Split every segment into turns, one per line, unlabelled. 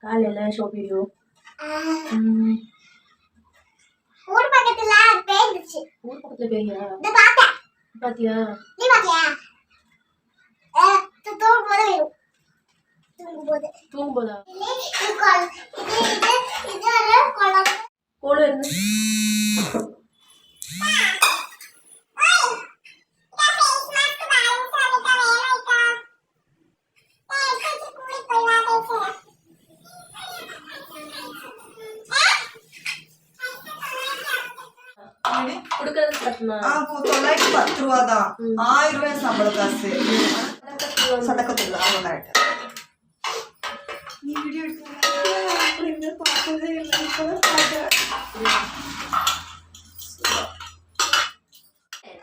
காலையில shop video
ஊர் பக்கத்துல பேய்ந்துச்சு.
ஊர் பக்கத்துல பேயா?
இந்த பார்த்தேன்.
பாத்தியா?
நீ பாத்தியா? தூங்கும்போது வரும்.
தூங்கும்போதா?
இது ஒரு குளம்.
கோடு என்ன? கொடுக்கறது கட்டமா?
910 ரூபா தான். 1000 ரூபாய் சம்பள காசு. சதக்கத்துல அவங்கள்ட்ட. நீ வீடியோ எடுத்து பார்த்ததே இல்லை.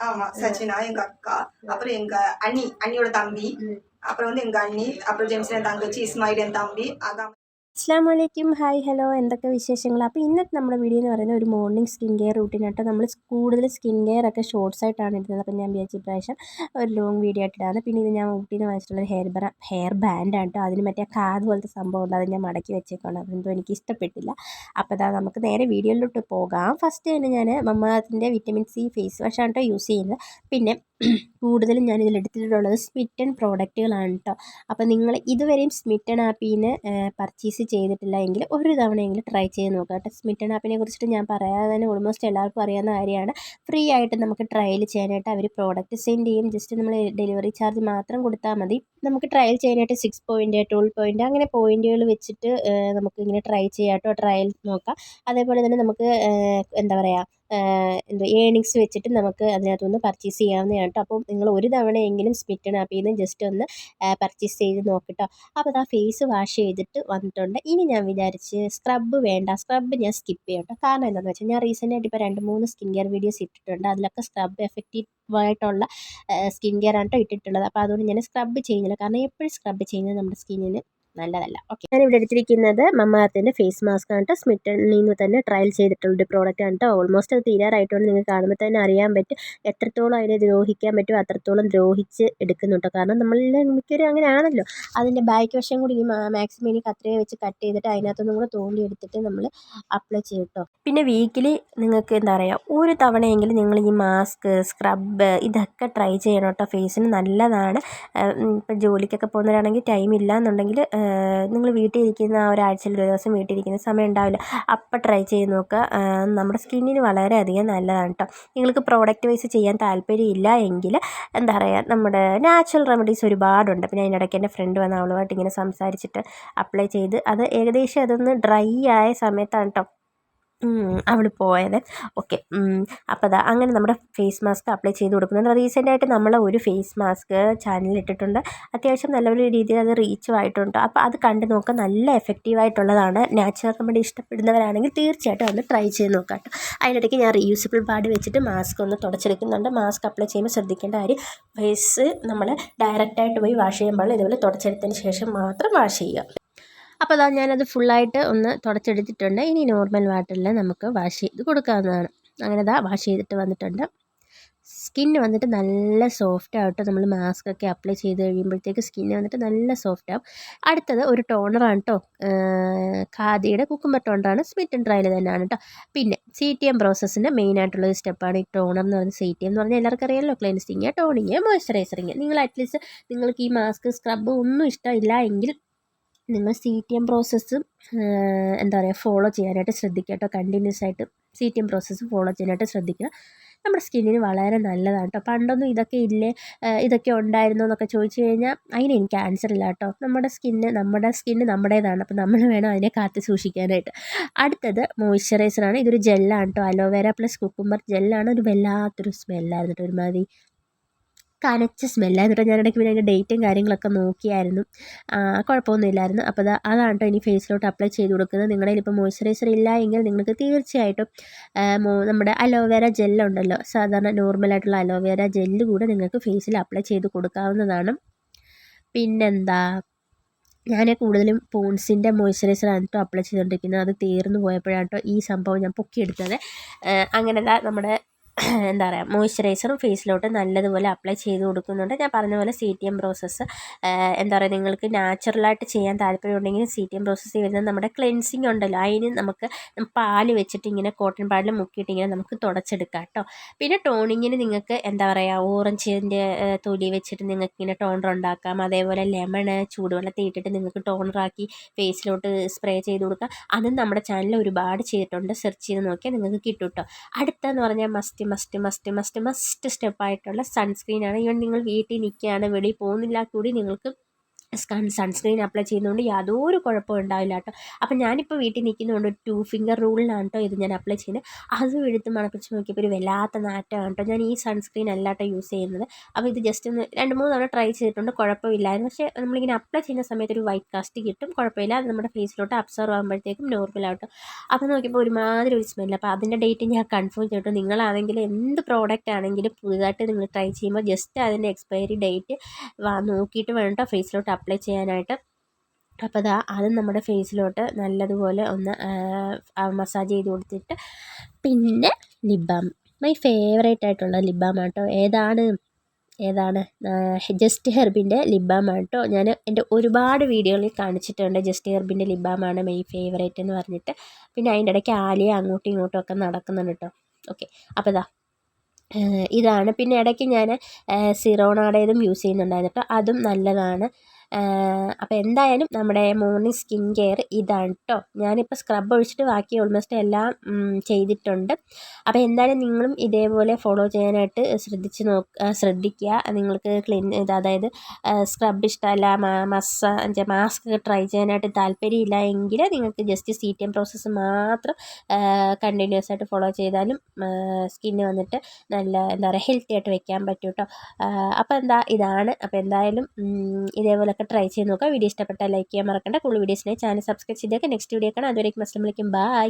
ஆமா, சச்சினா எங்க அக்கா, அப்புறம் எங்க அண்ணியோட தம்பி, அப்புறம் வந்து எங்க அண்ணி, அப்புறம் ജെയിംസ് എൻ തങ്കച്ചി, ഇസ്മായിൽ എൻ തമ്പി, അതാ.
അസ്സലാമു അലൈക്കും, ഹായ് ഹലോ, എന്തൊക്കെ വിശേഷങ്ങൾ? അപ്പോൾ ഇന്നത്തെ നമ്മുടെ വീഡിയോ എന്ന് പറയുന്നത് ഒരു മോർണിംഗ് സ്കിൻ കെയർ റൂട്ടീനായിട്ട് നമ്മൾ കൂടുതൽ സ്കിൻ കെയർ ഒക്കെ ഷോർട്സ് ആയിട്ടാണ് ഇടുന്നത്. അപ്പോൾ ഞാൻ വിചാരിച്ച പ്രാവശ്യം ഒരു ലോങ് വീഡിയോ ആയിട്ട് ഇടാണ്. പിന്നെ ഇത് ഞാൻ ഊട്ടിയിൽ നിന്ന് വാങ്ങിച്ചിട്ടുള്ള ഹെയർ ബാൻഡാണ് കേട്ടോ. അതിന് മറ്റേ കാത് പോലത്തെ സംഭവം ഉണ്ട്, അത് ഞാൻ മടക്കി വെച്ചേക്കാണ്. അതെന്തോ എനിക്ക് ഇഷ്ടപ്പെട്ടില്ല. അപ്പോൾ അതാ നമുക്ക് നേരെ വീഡിയോയിലോട്ട് പോകാം. ഫസ്റ്റ് തന്നെ ഞാൻ മമ്മാത്തിൻ്റെ വിറ്റമിൻ സി ഫേസ് വാഷാണ് കേട്ടോ യൂസ് ചെയ്യുന്നത്. പിന്നെ കൂടുതലും ഞാൻ ഇതിലെടുത്തിട്ടുള്ളത് സ്മിറ്റൺ പ്രോഡക്റ്റുകളാണ് കേട്ടോ. അപ്പോൾ നിങ്ങൾ ഇതുവരെയും സ്മിറ്റൺ ആപ്പിൽ നിന്ന് പർച്ചേസ് ചെയ്തിട്ടില്ല എങ്കിൽ ഒരു തവണയെങ്കിലും ട്രൈ ചെയ്ത് നോക്കുക കേട്ടോ. സ്മിറ്റൺ ആപ്പിനെ കുറിച്ചിട്ട് ഞാൻ പറയാതെ തന്നെ ഓൾമോസ്റ്റ് എല്ലാവർക്കും അറിയാവുന്ന കാര്യമാണ്. ഫ്രീ ആയിട്ട് നമുക്ക് ട്രയൽ ചെയ്യാനായിട്ട് അവർ പ്രോഡക്റ്റ് സെൻഡ് ചെയ്യും. ജസ്റ്റ് നമ്മൾ ഡെലിവറി ചാർജ് മാത്രം കൊടുത്താൽ മതി. നമുക്ക് ട്രയൽ ചെയ്യാനായിട്ട് 6 പോയിൻറ്റ് 12 പോയിൻറ്റ് അങ്ങനെ പോയിൻറ്റുകൾ വെച്ചിട്ട് നമുക്കിങ്ങനെ ട്രൈ ചെയ്യാം കേട്ടോ. ട്രയൽ നോക്കാം. അതേപോലെ തന്നെ നമുക്ക് എന്താ പറയുക, ഏണിങ്സ് വെച്ചിട്ട് നമുക്ക് അതിനകത്തുനിന്ന് പർച്ചേസ് ചെയ്യാവുന്നതാണ് കേട്ടോ. അപ്പോൾ നിങ്ങൾ ഒരു തവണയെങ്കിലും സ്മിറ്റൺ ആപ്പിൽ നിന്ന് ജസ്റ്റ് ഒന്ന് പർച്ചേസ് ചെയ്ത് നോക്കിട്ടോ. അപ്പോൾ ആ ഫേസ് വാഷ് ചെയ്തിട്ട് വന്നിട്ടുണ്ട്. ഇനി ഞാൻ വിചാരിച്ച് സ്ക്രബ്ബ് വേണ്ട, സ്ക്രബ്ബ് ഞാൻ സ്കിപ്പ് ചെയ്യാം കേട്ടോ. കാരണം എന്താണെന്ന് വെച്ചാൽ ഞാൻ റീസെൻ്റായിട്ട് ഇപ്പോൾ 2-3 സ്കിൻ കെയർ വീഡിയോസ് ഇട്ടിട്ടുണ്ട്. അതിലൊക്കെ സ്ക്രബ്ബ് എഫക്റ്റീവായിട്ടുള്ള സ്കിൻ കെയർ ആണ് കേട്ടോ ഇട്ടിട്ടുള്ളത്. അപ്പോൾ അതുകൊണ്ട് ഞാൻ സ്ക്രബ്ബ് ചെയ്യുന്നില്ല. കാരണം എപ്പോഴും സ്ക്രബ്ബ് ചെയ്യുന്നത് നമ്മുടെ സ്കിന്നിന് നല്ലതല്ല. ഓക്കെ, ഞാനിവിടെ എടുത്തിരിക്കുന്നത് മമ്മാർത്തിൻ്റെ ഫേസ് മാസ്ക് ആണ് കേട്ടോ. സ്മിറ്റണിൽ നിന്ന് തന്നെ ട്രയൽ ചെയ്തിട്ടുള്ളൊരു പ്രോഡക്റ്റ് ആണ് കേട്ടോ. ഓൾമോസ്റ്റ് അത് തീരാറായിട്ടുണ്ട്. നിങ്ങൾക്ക് കാണുമ്പോൾ തന്നെ അറിയാൻ പറ്റും എത്രത്തോളം അതിനെ ദ്രോഹിക്കാൻ പറ്റും അത്രത്തോളം ദ്രോഹിച്ച് എടുക്കുന്നുണ്ട്. കാരണം നമ്മളിൽ മിക്കവരും അങ്ങനെയാണല്ലോ. അതിൻ്റെ ബാക്ക് വശം കൂടി ഈ മാക്സിമം ഇനി കത്രിക വെച്ച് കട്ട് ചെയ്തിട്ട് അതിനകത്തൊന്നും കൂടെ തോണ്ടി എടുത്തിട്ട് നമ്മൾ അപ്ലൈ ചെയ്യും കേട്ടോ. പിന്നെ വീക്കിലി നിങ്ങൾക്ക് എന്താ പറയുക, ഒരു തവണയെങ്കിലും നിങ്ങൾ ഈ മാസ്ക്, സ്ക്രബ്ബ് ഇതൊക്കെ ട്രൈ ചെയ്യണം കേട്ടോ. ഫേസിന് നല്ലതാണ്. ഇപ്പം ജോലിക്കൊക്കെ പോകുന്നവരാണെങ്കിൽ ടൈം ഇല്ല എന്നുണ്ടെങ്കിൽ നിങ്ങൾ വീട്ടിൽ ഇരിക്കുന്ന ഒരാഴ്ചയിൽ ഒരു ദിവസം വീട്ടിൽ ഇരിക്കുന്ന സമയം ഉണ്ടാവില്ല, അപ്പം ട്രൈ ചെയ്ത് നോക്കുക. നമ്മുടെ സ്കിന്നിന് വളരെയധികം നല്ലതാണ് കേട്ടോ. നിങ്ങൾക്ക് പ്രോഡക്റ്റ് വൈസ് ചെയ്യാൻ താല്പര്യമില്ല എങ്കിൽ എന്താ പറയുക, നമ്മുടെ നാച്ചുറൽ റെമഡീസ് ഒരുപാടുണ്ട്. പിന്നെ അതിനിടയ്ക്ക് എൻ്റെ ഫ്രണ്ട് വന്ന് അവളുമായിട്ട് ഇങ്ങനെ സംസാരിച്ചിട്ട് അപ്ലൈ ചെയ്ത് അത് ഏകദേശം അതൊന്ന് ഡ്രൈ ആയ സമയത്താണ് കേട്ടോ അവൾ പോയത്. ഓക്കെ, അപ്പോൾ അതാ അങ്ങനെ നമ്മുടെ ഫേസ് മാസ്ക് അപ്ലൈ ചെയ്ത് കൊടുക്കുന്നുണ്ട്. റീസെൻ്റായിട്ട് നമ്മൾ ഒരു ഫേസ് മാസ്ക് ചാനലിൽ ഇട്ടിട്ടുണ്ട്. അത്യാവശ്യം നല്ലൊരു രീതിയിൽ അത് റീച്ചും ആയിട്ടുണ്ട്. അപ്പോൾ അത് കണ്ടു നോക്കുക, നല്ല എഫക്റ്റീവായിട്ടുള്ളതാണ്. നാച്ചുറൽ റെമഡി ഇഷ്ടപ്പെടുന്നവരാണെങ്കിൽ തീർച്ചയായിട്ടും ഒന്ന് ട്രൈ ചെയ്ത് നോക്കാം കേട്ടോ. അതിനിടയ്ക്ക് ഞാൻ റീയൂസബിൾ പാഡ് വെച്ചിട്ട് മാസ്ക് ഒന്ന് തുടച്ചെടുക്കുന്നുണ്ട്. മാസ്ക് അപ്ലൈ ചെയ്യുമ്പോൾ ശ്രദ്ധിക്കേണ്ട കാര്യം, ഫേസ് നമ്മൾ ഡയറക്റ്റായിട്ട് പോയി വാഷ് ചെയ്യുമ്പോൾ ഇതുപോലെ തുടച്ചെടുത്തതിന് ശേഷം മാത്രം വാഷ് ചെയ്യുക. അപ്പോൾ അതാ ഞാനത് ഫുള്ളായിട്ട് ഒന്ന് തുടച്ചെടുത്തിട്ടുണ്ട്. ഇനി നോർമൽ വാട്ടറിൽ നമുക്ക് വാഷ് ചെയ്ത് കൊടുക്കാവുന്നതാണ്. അങ്ങനെ അതാ വാഷ് ചെയ്തിട്ട് വന്നിട്ടുണ്ട്. സ്കിന്ന് വന്നിട്ട് നല്ല സോഫ്റ്റ് ആവട്ടെ. നമ്മൾ മാസ്ക് ഒക്കെ അപ്ലൈ ചെയ്ത് കഴിയുമ്പോഴത്തേക്ക് സ്കിന്ന് വന്നിട്ട് നല്ല സോഫ്റ്റ് ആവും. അടുത്തത് ഒരു ടോണറാണ് കേട്ടോ. ഖാദിയുടെ കുക്കുംബർ ടോണറാണ്. സ്മിറ്റൺ ട്രയൽ തന്നെയാണ് കേട്ടോ. പിന്നെ CTM പ്രോസസ്സിൻ്റെ മെയിനായിട്ടുള്ളൊരു സ്റ്റെപ്പാണ് ഈ ടോണർ എന്ന് പറയുന്നത്. CTM എന്ന് പറഞ്ഞാൽ എല്ലാവർക്കും അറിയാമല്ലോ, ക്ലെൻസിങ്, ടോണിങ്, മോയ്സ്ചറൈസറിങ്. നിങ്ങൾ അറ്റ്ലീസ്റ്റ് നിങ്ങൾക്ക് ഈ മാസ്ക്, സ്ക്രബ്ബ് ഒന്നും ഇഷ്ടമില്ല എങ്കിൽ നിങ്ങൾ CTM പ്രോസസ്സ് എന്താ പറയുക ഫോളോ ചെയ്യാനായിട്ട് ശ്രദ്ധിക്കുക കേട്ടോ. കണ്ടിന്യൂസ് ആയിട്ട് CTM പ്രോസസ്സ് ഫോളോ ചെയ്യാനായിട്ട് ശ്രദ്ധിക്കുക. നമ്മുടെ സ്കിന്നിന് വളരെ നല്ലതാണ് കേട്ടോ. പണ്ടൊന്നും ഇതൊക്കെ ഇല്ലേ, ഇതൊക്കെ ഉണ്ടായിരുന്നോ എന്നൊക്കെ ചോദിച്ചു കഴിഞ്ഞാൽ അതിന് എനിക്ക് ആൻസർ ഇല്ല കേട്ടോ. നമ്മുടെ സ്കിന്ന് നമ്മുടേതാണ്. അപ്പോൾ നമ്മൾ വേണം അതിനെ കാത്തു സൂക്ഷിക്കാനായിട്ട്. അടുത്തത് മോയ്സ്ചറൈസറാണ്. ഇതൊരു ജെല്ലാണ് കേട്ടോ. അലോവേര പ്ലസ് കുക്കുംബർ ജെല്ലാണ്. ഒരു വല്ലാത്തൊരു സ്മെല്ലായിരുന്നു കേട്ടോ. ഒരുമാതിരി കനച്ച സ്മെല്ലായിരുന്നു. ഞാൻ ഇടയ്ക്ക് പിന്നെ അതിൻ്റെ ഡേറ്റും കാര്യങ്ങളൊക്കെ നോക്കിയായിരുന്നു. കുഴപ്പമൊന്നുമില്ലായിരുന്നു. അപ്പോൾ അതാണ് കേട്ടോ ഇനി ഫേസിലോട്ട് അപ്ലൈ ചെയ്ത് കൊടുക്കുന്നത്. നിങ്ങളുടെ കയ്യിൽ ഇപ്പോൾ മോയ്സ്ചറൈസർ ഇല്ല എങ്കിൽ നിങ്ങൾക്ക് തീർച്ചയായിട്ടും നമ്മുടെ അലോവേര ജെല്ലുണ്ടല്ലോ, സാധാരണ നോർമലായിട്ടുള്ള അലോവേര ജെല്ല് കൂടെ നിങ്ങൾക്ക് ഫേസിൽ അപ്ലൈ ചെയ്ത് കൊടുക്കാവുന്നതാണ്. പിന്നെന്താ, ഞാൻ കൂടുതലും പോൺസിൻ്റെ മോയ്സ്ചറൈസറാണ് കേട്ടോ അപ്ലൈ ചെയ്തുകൊണ്ടിരിക്കുന്നത്. അത് തീർന്നു പോയപ്പോഴാണ് കേട്ടോ ഈ സംഭവം ഞാൻ പൊക്കിയെടുത്തത്. അങ്ങനെ നമ്മുടെ എന്താ പറയുക മോയ്സ്ചറൈസറും ഫേസിലോട്ട് നല്ലതുപോലെ അപ്ലൈ ചെയ്ത് കൊടുക്കുന്നുണ്ട്. ഞാൻ പറഞ്ഞ പോലെ CTM പ്രോസസ്സ് എന്താ പറയുക നിങ്ങൾക്ക് നാച്ചുറലായിട്ട് ചെയ്യാൻ താല്പര്യമുണ്ടെങ്കിൽ CTM പ്രോസസ്സ് വരുന്നത് നമ്മുടെ ക്ലെൻസിങ് ഉണ്ടല്ലോ, അതിന് നമുക്ക് പാല് വെച്ചിട്ട് ഇങ്ങനെ കോട്ടൺ പാഡിൽ മുക്കിയിട്ട് ഇങ്ങനെ നമുക്ക് തുടച്ചെടുക്കാം കേട്ടോ. പിന്നെ ടോണിങ്ങിന് നിങ്ങൾക്ക് എന്താ പറയുക ഓറഞ്ചിൻ്റെ തൊലി വെച്ചിട്ട് നിങ്ങൾക്ക് ഇങ്ങനെ ടോണർ ഉണ്ടാക്കാം. അതേപോലെ ലെമണ് ചൂടുവെള്ളത്തിൽ ഇട്ടിട്ട് നിങ്ങൾക്ക് ടോണറാക്കി ഫേസിലോട്ട് സ്പ്രേ ചെയ്ത് കൊടുക്കാം. അതും നമ്മുടെ ചാനലിൽ ഒരുപാട് ചെയ്തിട്ടുണ്ട്, സെർച്ച് ചെയ്ത് നോക്കിയാൽ നിങ്ങൾക്ക് കിട്ടും കേട്ടോ. അടുത്തെന്ന് പറഞ്ഞാൽ മസ്റ്റ് സ്റ്റെപ്പായിട്ടുള്ള സൺസ്ക്രീനാണ്. ഈവൻ നിങ്ങൾ വീട്ടിൽ നിൽക്കുകയാണ്, വെളിയിൽ പോകുന്നില്ല കൂടി നിങ്ങൾക്ക് സൺസ്ക്രീൻ അപ്ലൈ ചെയ്യുന്നതുകൊണ്ട് യാതൊരു കുഴപ്പവും ഉണ്ടാവില്ല കേട്ടോ. അപ്പം ഞാനിപ്പോൾ വീട്ടിൽ നിൽക്കുന്നതുകൊണ്ട് ഒരു 2 ഫിംഗർ റൂളിലാണ് കേട്ടോ ഇത് ഞാൻ അപ്ലൈ ചെയ്യുന്നത്. അതും എടുത്ത് മണപ്പിച്ച് നോക്കിയപ്പോൾ ഒരു വല്ലാത്ത നാറ്റമാണ് കേട്ടോ. ഞാൻ ഈ സൺസ്ക്രീൻ അല്ല കേട്ടോ യൂസ് ചെയ്യുന്നത്. അപ്പോൾ ഇത് ജസ്റ്റ് ഒന്ന് 2-3 തവണ ട്രൈ ചെയ്തിട്ടുണ്ട്, കുഴപ്പമില്ലായിരുന്നു. പക്ഷേ നമ്മളിങ്ങനെ അപ്ലൈ ചെയ്യുന്ന സമയത്ത് ഒരു വൈറ്റ് കാസ്റ്റ് കിട്ടും, കുഴപ്പമില്ല. അത് നമ്മുടെ ഫേസിലോട്ട് അബ്സർവ് ആകുമ്പോഴത്തേക്കും നോർമലാട്ടോ. അപ്പോൾ നോക്കിയപ്പോൾ ഒരുമാതിരി ഒരു സ്മെല്ല്. അപ്പോൾ അതിൻ്റെ ഡേറ്റ് ഞാൻ കൺഫേം ചെയ്തിട്ട് നിങ്ങളാണെങ്കിൽ എന്ത് പ്രോഡക്റ്റ് ആണെങ്കിലും പുതുതായിട്ട് നിങ്ങൾ ട്രൈ ചെയ്യുമ്പോൾ ജസ്റ്റ് അതിൻ്റെ എക്സ്പയറി ഡേറ്റ് നോക്കിയിട്ട് വേണം കേട്ടോ ഫേസിലോട്ട് അപ്ലൈ ചെയ്യാനായിട്ട്. അപ്പോൾ അത് നമ്മുടെ ഫേസിലോട്ട് നല്ലതുപോലെ ഒന്ന് മസാജ് ചെയ്ത് കൊടുത്തിട്ട് പിന്നെ ലിപ് ബാം, മൈ ഫേവറേറ്റ് ആയിട്ടുള്ള ലിപ് ബാം ആട്ടോ. ഏതാണ് ജസ്റ്റ് ഹെർബിൻ്റെ ലിപ് ബാം ആണ് കേട്ടോ. ഞാൻ എൻ്റെ ഒരുപാട് വീഡിയോകളിൽ കാണിച്ചിട്ടുണ്ട്. ജസ്റ്റ് ഹെർബിൻ്റെ ലിപ് ബാം ആണ് മൈ ഫേവറേറ്റ് എന്ന് പറഞ്ഞിട്ട്. പിന്നെ അതിൻ്റെ ഇടയ്ക്ക് ആലിയ അങ്ങോട്ടും ഇങ്ങോട്ടും ഒക്കെ നടക്കുന്നുണ്ട് കേട്ടോ. ഓക്കെ, അപ്പോൾ ഇതാണ്. പിന്നെ ഇടയ്ക്ക് ഞാൻ സിറോണയുടേതും യൂസ് ചെയ്യുന്നുണ്ടായിരുന്നു കേട്ടോ, അതും നല്ലതാണ്. അപ്പോൾ എന്തായാലും നമ്മുടെ മോർണിംഗ് സ്കിൻ കെയർ ഇതാണ് കേട്ടോ. ഞാനിപ്പോൾ സ്ക്രബ് ഒഴിച്ചിട്ട് ബാക്കി ഓൾമോസ്റ്റ് എല്ലാം ചെയ്തിട്ടുണ്ട്. അപ്പോൾ എന്തായാലും നിങ്ങളും ഇതേപോലെ ഫോളോ ചെയ്യാനായിട്ട് ശ്രദ്ധിക്കുക. നിങ്ങൾക്ക് അതായത് സ്ക്രബ് ഇഷ്ടമല്ല, മാസ്ക് ട്രൈ ചെയ്യാനായിട്ട് താല്പര്യമില്ല എങ്കിൽ നിങ്ങൾക്ക് ജസ്റ്റ് CTM പ്രോസസ്സ് മാത്രം കണ്ടിന്യൂസ് ആയിട്ട് ഫോളോ ചെയ്താലും സ്കിന്ന് വന്നിട്ട് നല്ല എന്താ പറയുക ഹെൽത്തി ആയിട്ട് വെക്കാൻ പറ്റും കേട്ടോ. അപ്പോൾ ഇതാണ്. അപ്പോൾ എന്തായാലും ഇതേപോലെയൊക്കെ ട്രൈ ചെയ്ത് നോക്കുക. വീഡിയോ ഇഷ്ടപ്പെട്ടാൽ ലൈക്ക് ചെയ്യാൻ മറക്കണ്ട. കൂടുതൽ വീഡിയോസിനായി ചാനൽ സബ്സ്ക്രൈബ് ചെയ്തേക്കാം. നെക്സ്റ്റ് വീഡിയോ കാണാം. അതുവരേക്കും അസ്സലാമു അലൈക്കും, ബൈ.